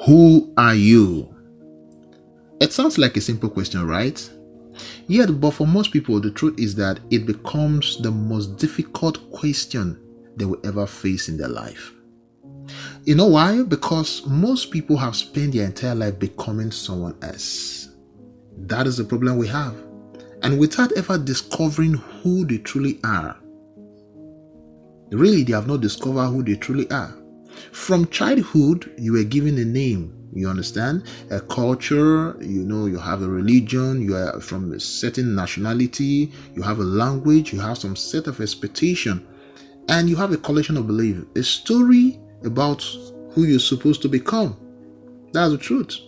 Who are you? It sounds like a simple question, right? Yet, but for most people, the truth is that it becomes the most difficult question they will ever face in their life. You know why? Because most people have spent their entire life becoming someone else. That is the problem we have. And without ever discovering who they truly are, really, they have not discovered who they truly are. From childhood, you were given a name. You understand? A culture, you have a religion, you are from a certain nationality, you have a language, you have some set of expectation, and you have a collection of belief, a story about who you're supposed to become. That's the truth.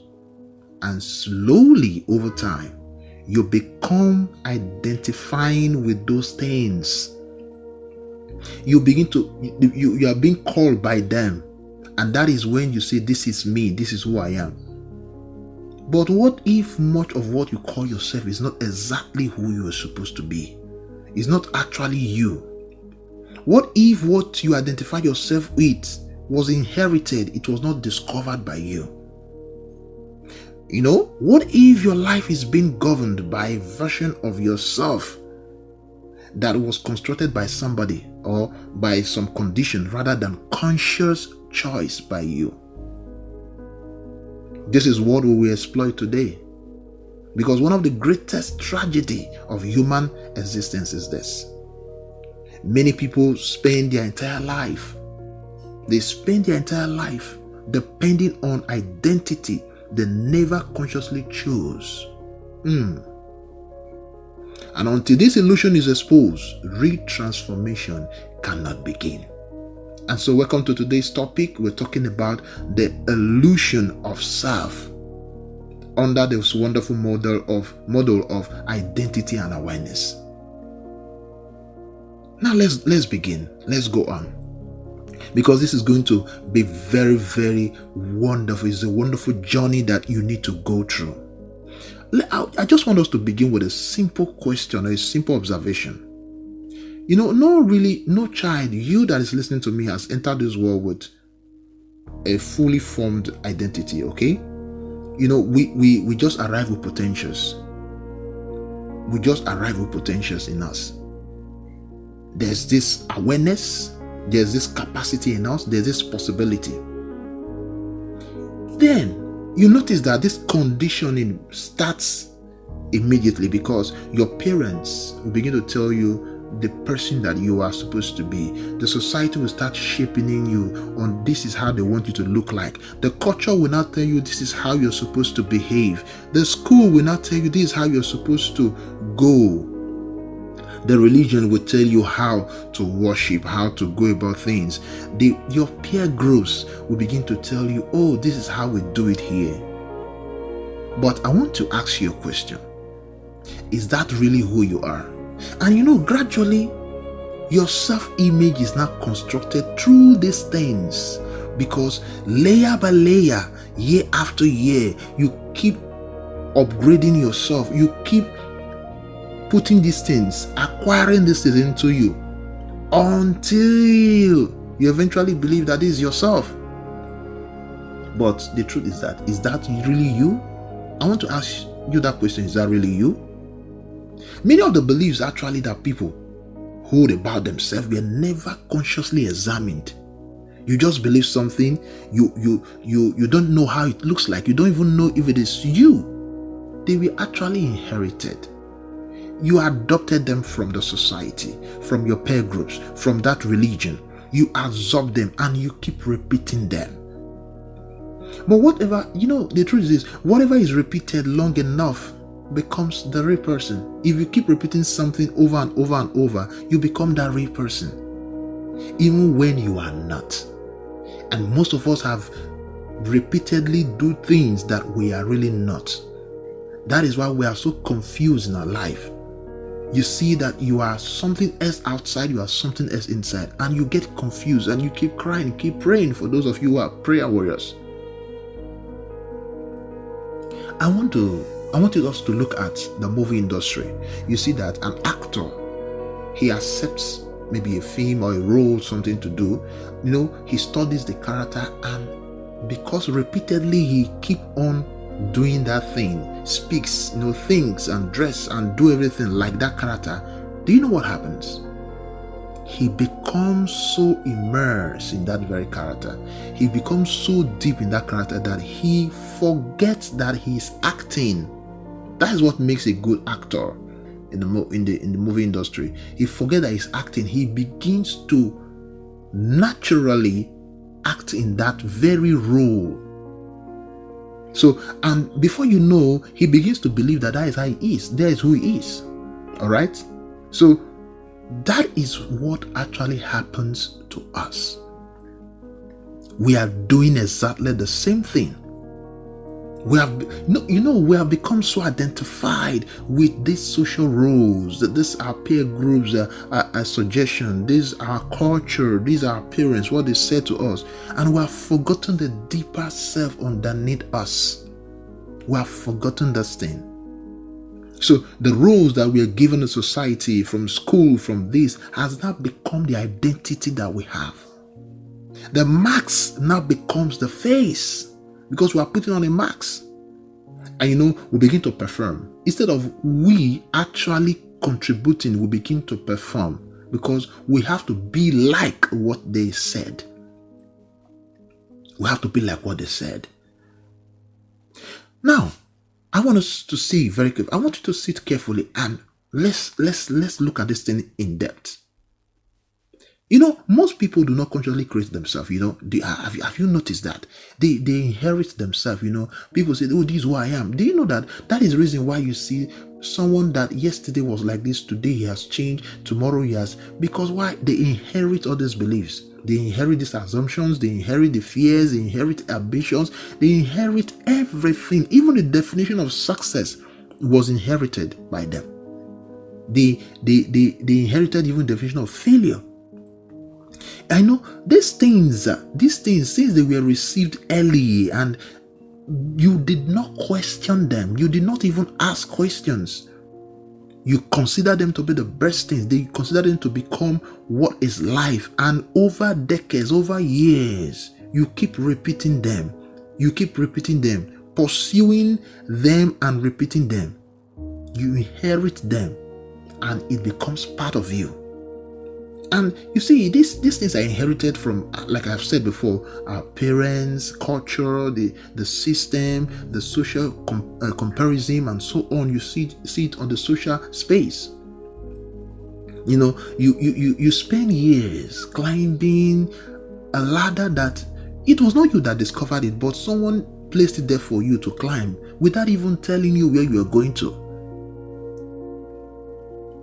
And slowly over time, you become identifying with those things. You begin to, you are being called by them. And that is when you say, this is me, this is who I am. But what if much of what you call yourself is not exactly who you are supposed to be? It's not actually you. What if what you identify yourself with was inherited, it was not discovered by you? What if your life is being governed by a version of yourself that was constructed by somebody or by some condition rather than conscious choice by you? This is what we will exploit today. Because one of the greatest tragedy of human existence is this. Many people spend their entire life. They spend their entire life depending on identity they never consciously chose. And until this illusion is exposed, real transformation cannot begin. And so welcome to today's topic. We're talking about the illusion of self under this wonderful model of identity and awareness. Now let's begin. Let's go on. Because this is going to be very, very wonderful. It's a wonderful journey that you need to go through. I just want us to begin with a simple question, a simple observation. No child, you that is listening to me, has entered this world with a fully formed identity, okay? We just arrive with potentials. We just arrive with potentials in us. There's this awareness, there's this capacity in us, there's this possibility. Then you notice that this conditioning starts immediately because your parents will begin to tell you the person that you are supposed to be. The society will start shaping you on this is how they want you to look like. The culture will not tell you this is how you're supposed to behave. The school will not tell you this is how you're supposed to go. The religion will tell you how to worship, how to go about things. Your peer groups will begin to tell you, oh, this is how we do it here. But I want to ask you a question. Is that really who you are? And gradually, your self-image is now constructed through these things. Because layer by layer, year after year, you keep upgrading yourself. You keep putting these things, acquiring these things into you until you eventually believe that is yourself. But the truth is that really you? I want to ask you that question. Is that really you? Many of the beliefs actually that people hold about themselves were never consciously examined. You just believe something, you don't know how it looks like, you don't even know if it is you. They were actually inherited. You adopted them from the society, from your peer groups, from that religion. You absorb them and you keep repeating them. But whatever, the truth is, whatever is repeated long enough becomes the real person. If you keep repeating something over and over and over, you become that real person, even when you are not. And most of us have repeatedly do things that we are really not. That is why we are so confused in our life. You see that you are something else outside, you are something else inside, and you get confused and you keep crying, keep praying. For those of you who are prayer warriors, I want us to look at the movie industry. You see that an actor, he accepts maybe a film or a role, something to do. He studies the character and because repeatedly he keep on doing that thing, speaks, thinks and dress and do everything like that character, do you know what happens? He becomes so immersed in that very character. He becomes so deep in that character that he forgets that he's acting. That is what makes a good actor in the movie industry. He forgets that he's acting. He begins to naturally act in that very role. So, and before you know, he begins to believe that is how he is. That is who he is. All right? So, that is what actually happens to us. We are doing exactly the same thing. We have, we have become so identified with these social roles, that these are peer groups, a suggestion, these are culture, these are our parents, what they said to us, and we have forgotten the deeper self underneath us. We have forgotten this thing. So the roles that we are given in society, from school, from this, has now become the identity that we have. The mask now becomes the face, because we are putting on a mask. And we begin to perform. Instead of we actually contributing, we begin to perform, because we have to be like what they said. We have to be like what they said. Now, I want us to see very carefully. I want you to sit carefully and let's look at this thing in depth. Most people do not consciously create themselves. Have you noticed that? They inherit themselves. People say, oh, this is who I am. Do you know that is the reason why you see someone that yesterday was like this, today he has changed, tomorrow he has, because why? They inherit all these beliefs. They inherit these assumptions, they inherit the fears, they inherit ambitions, they inherit everything. Even the definition of success was inherited by them. They inherited even the definition of failure. I know these things, since they were received early and you did not question them, you did not even ask questions. You consider them to be the best things. They consider them to become what is life. And over decades, over years, you keep repeating them. Pursuing them and repeating them. You inherit them and it becomes part of you. And you see, these things are inherited from, like I've said before, our parents, culture, the system, the social comparison, and so on. You see it on the social space. You spend years climbing a ladder that it was not you that discovered it, but someone placed it there for you to climb without even telling you where you are going to.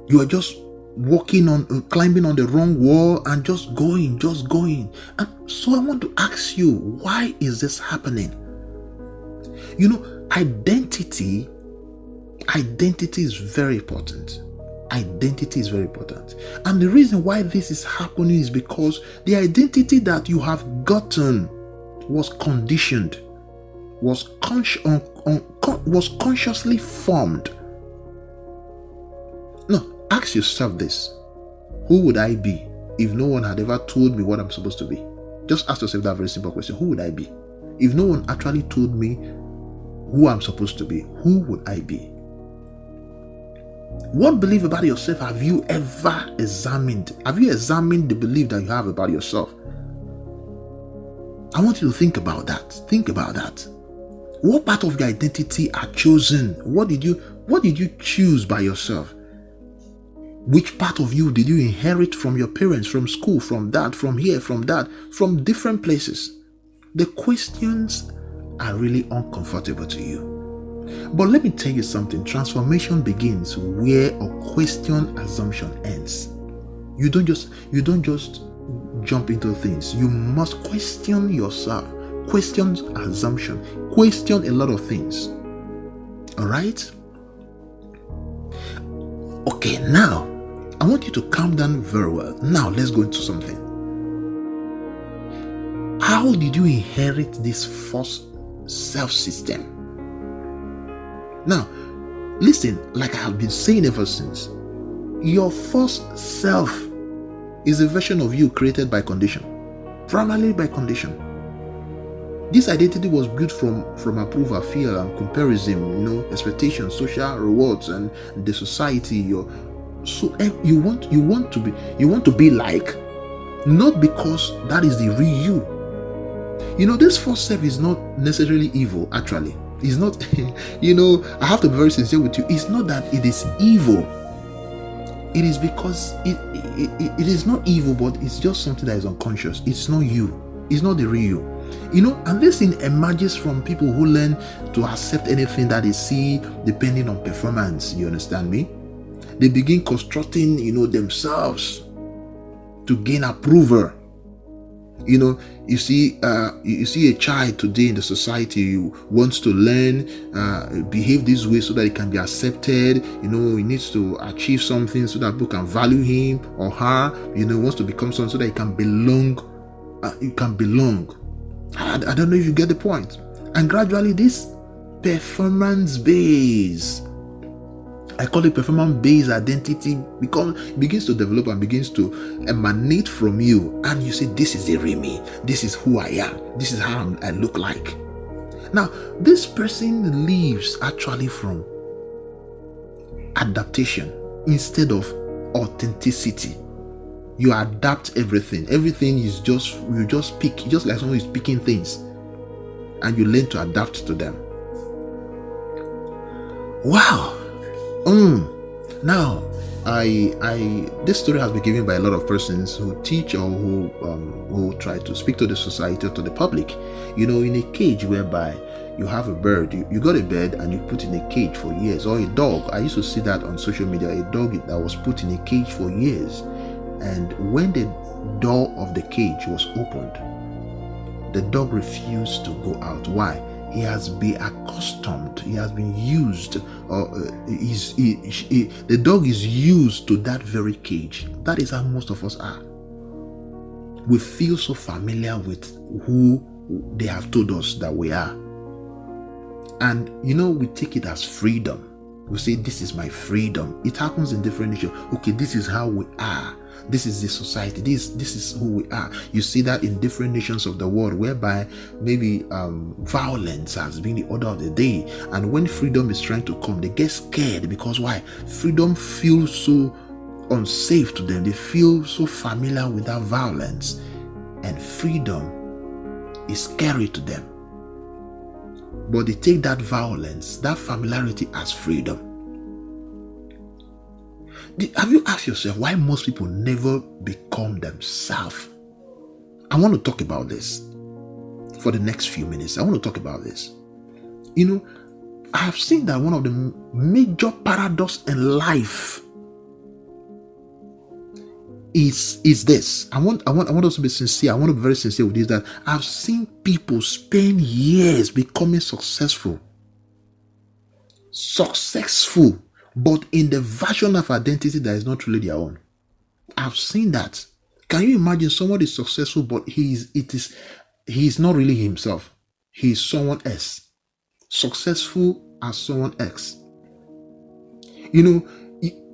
You are just climbing on the wrong wall and just going. And so I want to ask you, why is this happening? Identity is very important. Identity is very important. And the reason why this is happening is because the identity that you have gotten was conditioned, was consciously formed. Now, ask yourself this. Who would I be if no one had ever told me what I'm supposed to be? Just ask yourself that very simple question. Who would I be? If no one actually told me who I'm supposed to be, who would I be? What belief about yourself have you ever examined? Have you examined the belief that you have about yourself? I want you to think about that. Think about that. What part of your identity are chosen? What did you choose by yourself? Which part of you did you inherit from your parents, from school, from that, from here, from that, from different places? The questions are really uncomfortable to you. But let me tell you something. Transformation begins where a question assumption ends. You don't just jump into things. You must question yourself. Question assumption. Question a lot of things. All right? Okay, now I want you to calm down very well. Now let's go into something. How did you inherit this false self-system? Now, listen, like I have been saying ever since, your false self is a version of you created by condition, primarily by condition. This identity was built from approval, fear, and comparison, expectations, social rewards, and the society. You want to be like, not because that is the real you. This false self is not necessarily evil. Actually, it's not. I have to be very sincere with you. It's not that it is evil. It is because it is not evil, but it's just something that is unconscious. It's not you. It's not the real you. And this thing emerges from people who learn to accept anything that they see depending on performance. You understand me? They begin constructing, themselves to gain approval. You see a child today in the society who wants to learn, behave this way so that he can be accepted. He needs to achieve something so that people can value him or her. Wants to become someone so that he can belong. You can belong. I don't know if you get the point. And gradually, this performance-based, I call it performance-based identity, begins to develop and begins to emanate from you. And you say, this is the real me. This is who I am. This is how I look like. Now, this person lives actually from adaptation instead of authenticity. You adapt everything. Everything is you just pick, just like someone is picking things. And you learn to adapt to them. Wow. Now, this story has been given by a lot of persons who teach or who try to speak to the society or to the public. In a cage whereby you have a bird, you got a bird and you put in a cage for years, or a dog. I used to see that on social media, a dog that was put in a cage for years, and when the door of the cage was opened, the dog refused to go out. Why? He has been accustomed, he has been used, the dog is used to that very cage. That is how most of us are. We feel so familiar with who they have told us that we are. And we take it as freedom. We say, this is my freedom. It happens in different nations. Okay, this is how we are. This is the society. This is who we are. You see that in different nations of the world, whereby maybe violence has been the order of the day. And when freedom is trying to come, they get scared. Because why? Freedom feels so unsafe to them. They feel so familiar with that violence. And freedom is scary to them. But they take that violence, that familiarity as freedom. Have you asked yourself why most people never become themselves? I want to talk about this for the next few minutes. I want to talk about this. I have seen that one of the major paradoxes in life is this. I want us to be sincere. I want to be very sincere with this, that I've seen people spend years becoming successful, but in the version of identity that is not really their own. I've seen that. Can you imagine someone is successful, but he is not really himself. He is someone else. Successful as someone else.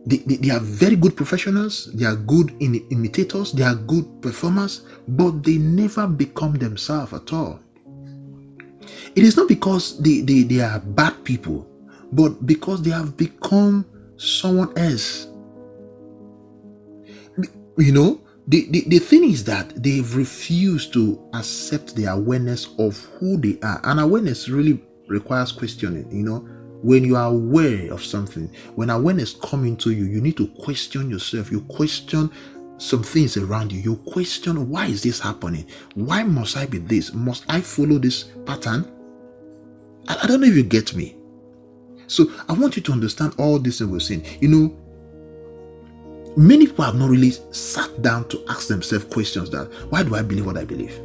They are very good professionals. They are good imitators. They are good performers, but they never become themselves at all. It is not because they are bad people, but because they have become someone else. The thing is that they've refused to accept the awareness of who they are. And awareness really requires questioning. When you are aware of something, when awareness comes into you, you need to question yourself. You question some things around you. You question, why is this happening? Why must I be this? Must I follow this pattern? I don't know if you get me. So I want you to understand all this that we're saying. Many people have not really sat down to ask themselves questions that, why do I believe what I believe?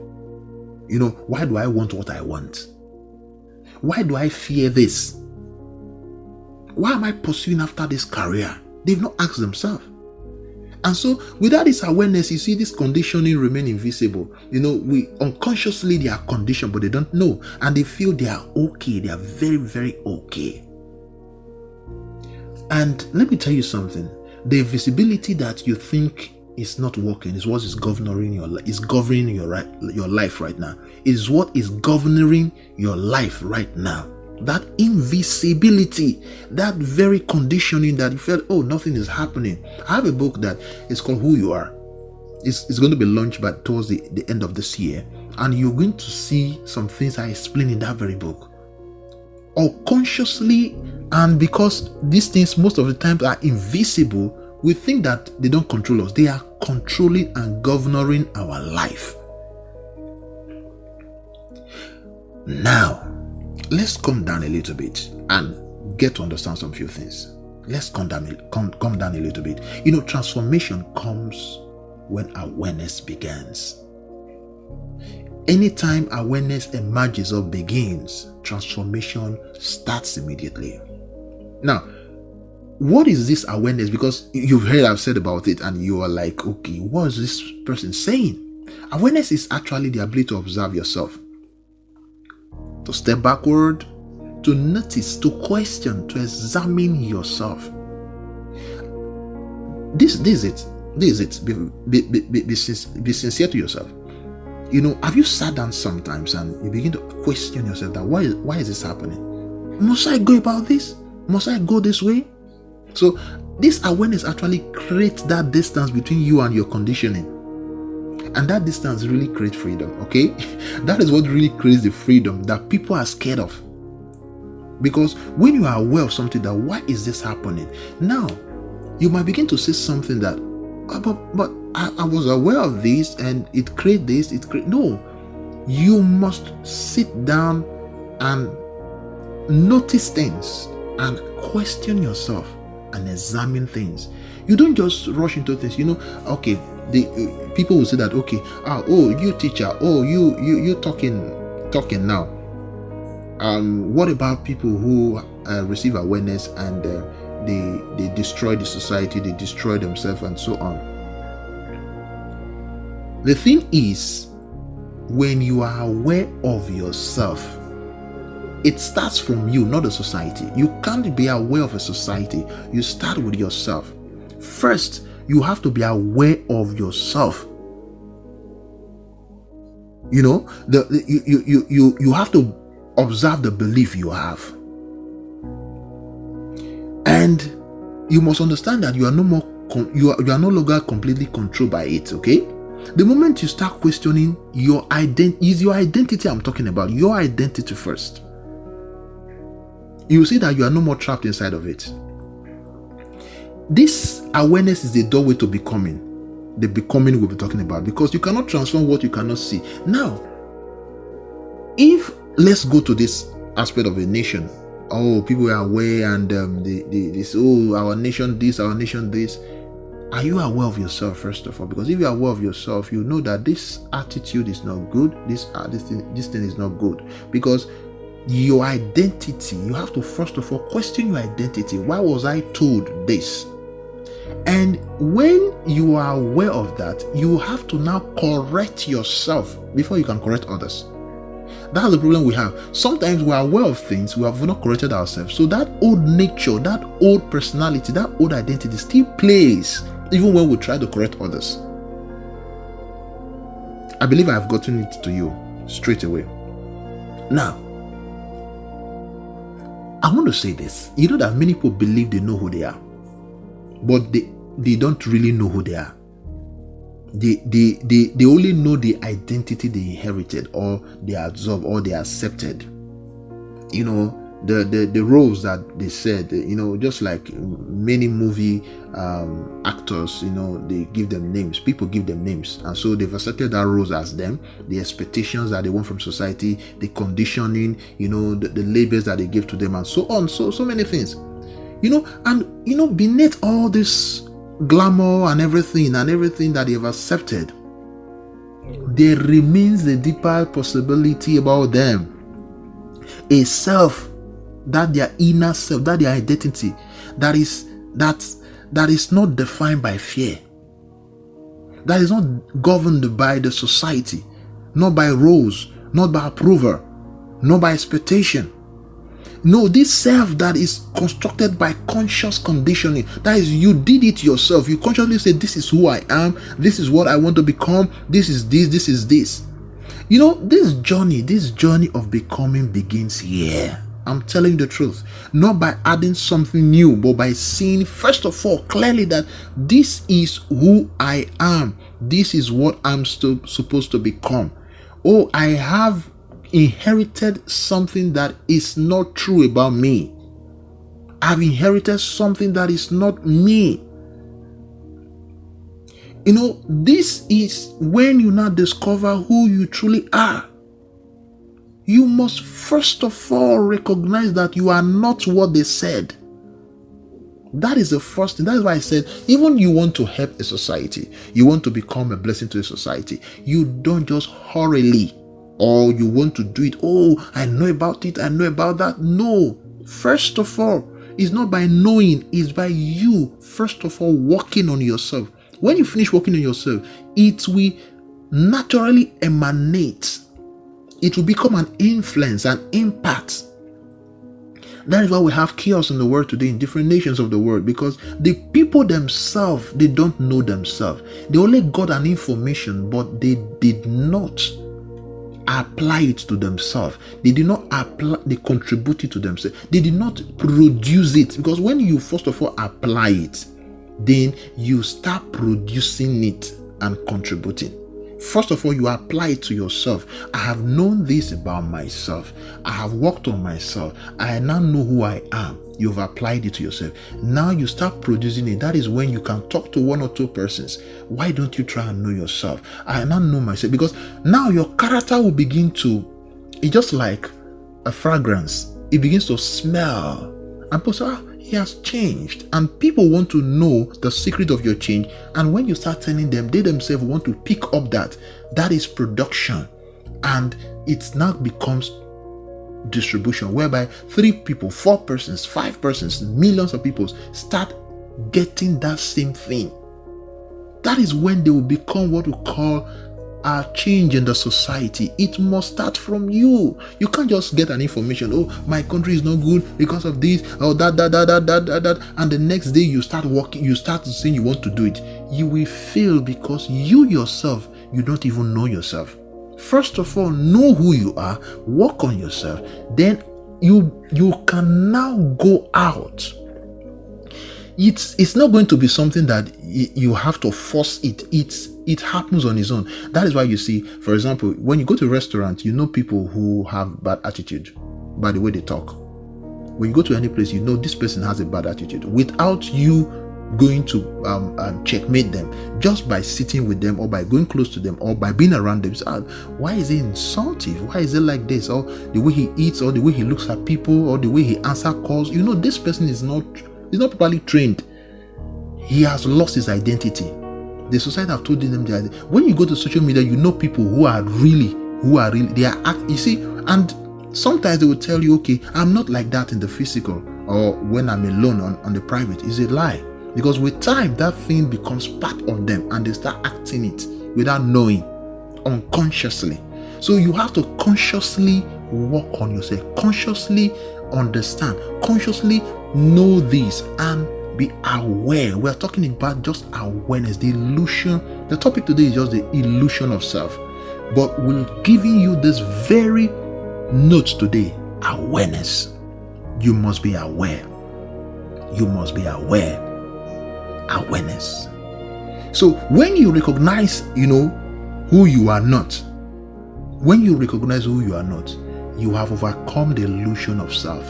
Why do I want what I want? Why do I fear this? Why am I pursuing after this career? They've not asked themselves. And so without this awareness, you see this conditioning remain invisible. We unconsciously they are conditioned, but they don't know. And they feel they are okay. They are very, very okay. And let me tell you something. The visibility that you think is not working. It's what is governing your life. Is governing your life right now. It is what is governing your life right now. That invisibility, that very conditioning that you felt, oh, nothing is happening. I have a book that is called Who You Are. It's going to be launched but towards the end of this year, and you're going to see some things I explain in that very book. Unconsciously, and because these things most of the time are invisible, we think that they don't control us. They are controlling and governing our life. Now, let's come down a little bit and get to understand some few things. Let's come down a little bit. Transformation comes when awareness begins. Anytime awareness emerges or begins, transformation starts immediately. Now, what is this awareness? Because you've heard I've said about it and you are like, okay, what is this person saying? Awareness is actually the ability to observe yourself, to step backward, to notice, to question, to examine yourself. This is it. Be sincere to yourself. Have you sat down sometimes and you begin to question yourself that why is this happening? Must I go about this? Must I go this way? So this awareness actually creates that distance between you and your conditioning. And that distance really creates freedom, okay? That is what really creates the freedom that people are scared of. Because when you are aware of something, that why is this happening? Now, you might begin to say something that, but I was aware of this and it created this, no. You must sit down and notice things and question yourself and examine things. You don't just rush into things. Okay, the people will say that, okay, you teacher, you talking now. What about people who receive awareness and they destroy the society, they destroy themselves and so on? The thing is, when you are aware of yourself, it starts from you, not the society. You can't be aware of a society. You start with yourself. First, you have to be aware of yourself. You have to observe the belief you have. And you must understand that you are no longer completely controlled by it, okay? The moment you start questioning your identity I'm talking about, your identity first, you will see that you are no more trapped inside of it. This awareness is the doorway to becoming. The becoming we'll be talking about, because you cannot transform what you cannot see. Now, let's go to this aspect of a nation. People are aware and they say, our nation this, our nation this. Are you aware of yourself first of all? Because if you are aware of yourself, you know that this attitude is not good. This thing is not good. Because your identity, you have to first of all question your identity. Why was I told this? And when you are aware of that, you have to now correct yourself before you can correct others. That's the problem we have. Sometimes we are aware of things, we have not corrected ourselves. So that old nature, that old personality, that old identity still plays even when we try to correct others. I believe I have gotten it to you straight away. Now, I want to say this. You know that many people believe they know who they are, but they don't really know who they are. They only know the identity they inherited or they absorbed or they accepted. The roles that they said, just like many movie actors, they give them names. People give them names, and so they've accepted that roles as them. The expectations that they want from society, the conditioning, the labels that they give to them, and so on. So many things, and beneath all this glamour and everything that they have accepted, there remains the deeper possibility about them, a self, that their inner self, that their identity, that is not defined by fear, that is not governed by the society, not by roles, not by approval, not by expectation. No, this self that is constructed by conscious conditioning. That is, you did it yourself. You consciously say, this is who I am. This is what I want to become. This is this. This is this. This journey of becoming begins here. I'm telling you the truth. Not by adding something new, but by seeing, first of all, clearly that this is who I am. This is what I'm still supposed to become. Oh, I have inherited something that is not true about me. I've inherited something that is not me. This is when you now discover who you truly are. You must first of all recognize that you are not what they said. That is the first thing. That's why I said, even you want to help a society, you want to become a blessing to a society, you don't just hurriedly, or you want to do it, oh, I know about it, I know about that. No. First of all, it's not by knowing, it's by you, first of all, working on yourself. When you finish working on yourself, it will naturally emanate. It will become an influence, an impact. That is why we have chaos in the world today, in different nations of the world, because the people themselves, they don't know themselves. They only got an information, but they did not apply it to themselves. They did not they contribute it to themselves. They did not produce it, because when you first of all apply it, then you start producing it and contributing. First of all, you apply it to yourself. I have known this about myself. I have worked on myself. I now know who I am. You've applied it to yourself. Now you start producing it. That is when you can talk to one or two persons. Why don't you try and know yourself? I now know myself, because now your character will begin to, it's just like a fragrance. It begins to smell. And people say, he has changed. And people want to know the secret of your change. And when you start telling them, they themselves want to pick up that is production. And it now becomes distribution, whereby 3 people, 4 persons, 5 persons, millions of people start getting that same thing. That is when they will become what we call a change in the society. It must start from you. You can't just get an information, oh, my country is not good because of this, or that, and the next day you start working, you start saying you want to do it. You will fail, because you yourself, you don't even know yourself. First of all, know who you are, work on yourself, then you can now go out. It's not going to be something that you have to force it. It happens on its own. That is why you see, for example, when you go to a restaurant, you know people who have bad attitude by the way they talk. When you go to any place, you know this person has a bad attitude without you going to checkmate them, just by sitting with them, or by going close to them, or by being around them. So, why is he insultive? Why is it like this? Or the way he eats, or the way he looks at people, or the way he answers calls. This person is not properly trained. He has lost his identity. The society have told them that when you go to social media, you know people who are really, they are you see, and sometimes they will tell you, okay, I'm not like that in the physical, or when I'm alone on the private. Is a lie, because with time that thing becomes part of them, and they start acting it without knowing, unconsciously. So you have to consciously work on yourself, consciously understand, consciously know this, and be aware. We are talking about just awareness, the illusion. The topic today is just the illusion of self, but we're giving you this very note today: awareness. You must be aware. You must be aware. Awareness. So when you recognize, who you are not, when you recognize who you are not, you have overcome the illusion of self.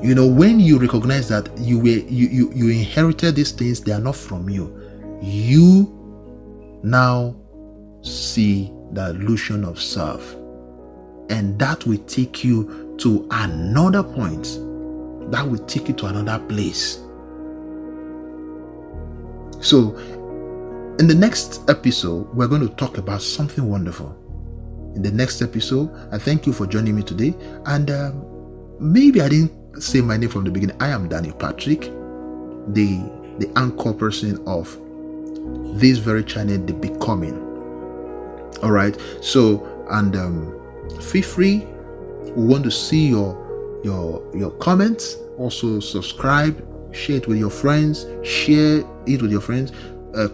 When you recognize that you inherited these things, they are not from you, you now see the illusion of self, and that will take you to another point. That will take you to another place. So in the next episode, we're going to talk about something wonderful. In the next episode, I thank you for joining me today. And maybe I didn't say my name from the beginning. I am Daniel Patrick, the anchor person of this very channel, The Becoming. All right. So, and feel free We want to see your comments. Also subscribe, share it with your friends,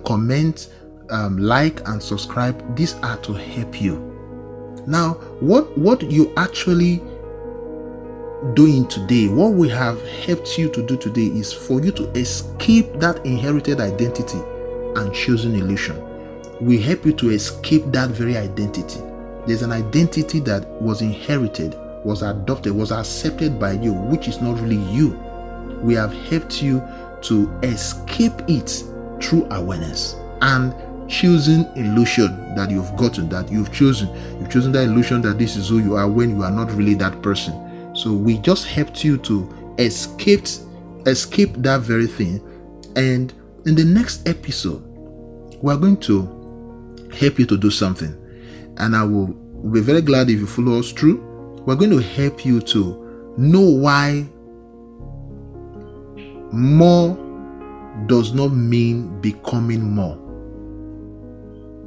comment, like and subscribe. These are to help you. Now, what you actually doing today, what we have helped you to do today, is for you to escape that inherited identity and chosen illusion. We help you to escape that very identity. There's an identity that was inherited, was adopted, was accepted by you, which is not really you. We have helped you to escape it through awareness and choosing illusion that you've gotten, that you've chosen. You've chosen that illusion that this is who you are when you are not really that person. So we just helped you to escape that very thing. And in the next episode, we're going to help you to do something. And I will be very glad if you follow us through. We're going to help you to know why more does not mean becoming more.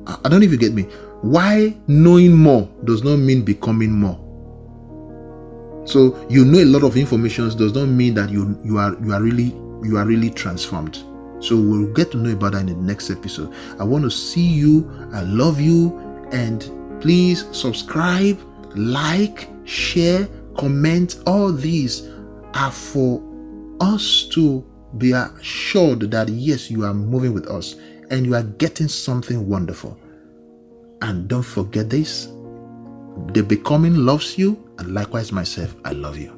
I don't know if you get me. Why knowing more does not mean becoming more. So you know a lot of information does not mean that you are really transformed. So we'll get to know about that in the next episode. I want to see you. I love you. And please subscribe, like, share, comment. All these are for us to be assured that yes, you are moving with us and you are getting something wonderful. And don't forget this: the becoming loves you, and likewise myself, I love you.